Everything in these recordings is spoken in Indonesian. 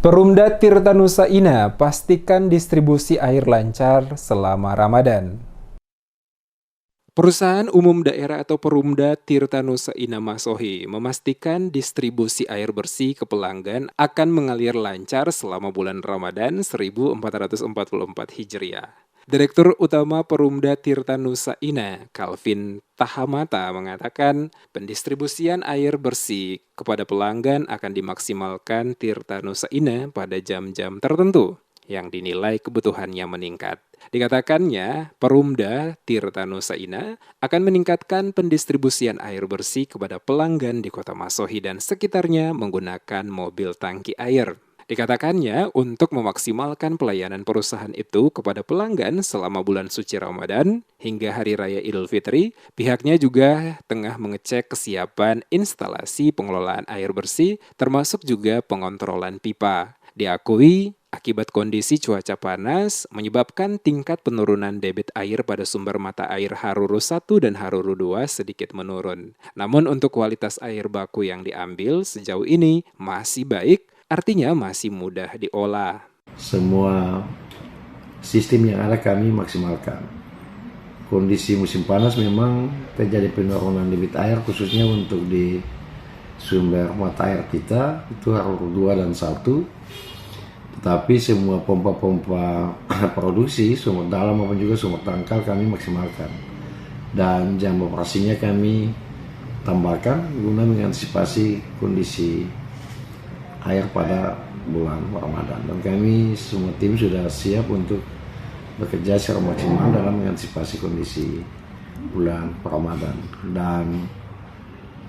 Perumda Tirtanusa Ina pastikan distribusi air lancar selama Ramadan. Perusahaan Umum Daerah atau Perumda Tirtanusa Ina Masohi memastikan distribusi air bersih ke pelanggan akan mengalir lancar selama bulan Ramadan 1444 Hijriah. Direktur Utama Perumda Tirtanusa Ina, Calvin Tahamata, mengatakan pendistribusian air bersih kepada pelanggan akan dimaksimalkan Tirtanusa Ina pada jam-jam tertentu yang dinilai kebutuhannya meningkat. Dikatakannya, Perumda Tirtanusa Ina akan meningkatkan pendistribusian air bersih kepada pelanggan di Kota Masohi dan sekitarnya menggunakan mobil tangki air. Dikatakannya, untuk memaksimalkan pelayanan perusahaan itu kepada pelanggan selama bulan suci Ramadan hingga Hari Raya Idul Fitri, pihaknya juga tengah mengecek kesiapan instalasi pengelolaan air bersih termasuk juga pengontrolan pipa. Diakui, akibat kondisi cuaca panas menyebabkan tingkat penurunan debit air pada sumber mata air Haruru 1 dan Haruru 2 sedikit menurun. Namun untuk kualitas air baku yang diambil sejauh ini masih baik, artinya masih mudah diolah. Semua sistem yang ada kami maksimalkan. Kondisi musim panas memang terjadi penurunan debit air khususnya untuk di sumber mata air kita, itu Haruru 2 dan 1. Tetapi semua pompa-pompa produksi, sumber dalam maupun juga sumber dangkal kami maksimalkan. Dan jam operasinya kami tambahkan guna mengantisipasi kondisi air pada bulan Ramadan. Dan kami semua tim sudah siap untuk bekerja secara maksimal dalam mengantisipasi kondisi bulan Ramadan. Dan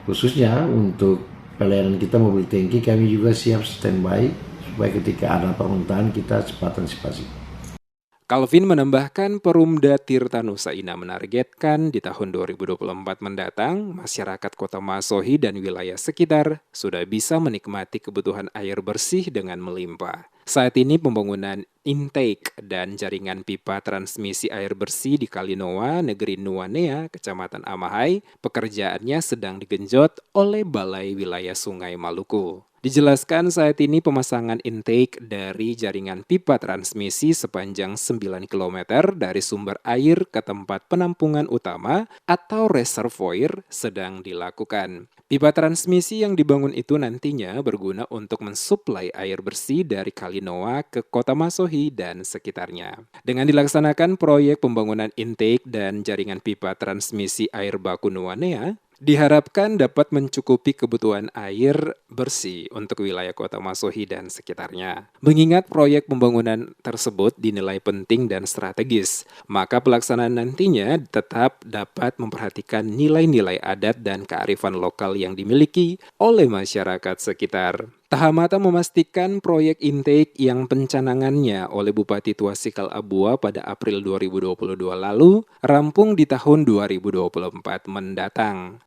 khususnya untuk pelayanan kita mobil tangki, kami juga siap standby supaya ketika ada permintaan kita cepat antisipasi. Calvin menambahkan Perumda Tirtanusa Ina menargetkan di tahun 2024 mendatang, masyarakat Kota Masohi dan wilayah sekitar sudah bisa menikmati kebutuhan air bersih dengan melimpah. Saat ini pembangunan intake dan jaringan pipa transmisi air bersih di Kalinoa, Negeri Nuanea, Kecamatan Amahai, pekerjaannya sedang digenjot oleh Balai Wilayah Sungai Maluku. Dijelaskan saat ini pemasangan intake dari jaringan pipa transmisi sepanjang 9 km dari sumber air ke tempat penampungan utama atau reservoir sedang dilakukan. Pipa transmisi yang dibangun itu nantinya berguna untuk mensuplai air bersih dari Kalinoa ke Kota Masohi dan sekitarnya. Dengan dilaksanakan proyek pembangunan intake dan jaringan pipa transmisi air baku Nuanea, diharapkan dapat mencukupi kebutuhan air bersih untuk wilayah Kota Masohi dan sekitarnya. Mengingat proyek pembangunan tersebut dinilai penting dan strategis, maka pelaksanaan nantinya tetap dapat memperhatikan nilai-nilai adat dan kearifan lokal yang dimiliki oleh masyarakat sekitar. Tahamata memastikan proyek intake yang pencanangannya oleh Bupati Tuasikal Abua pada April 2022 lalu rampung di tahun 2024 mendatang.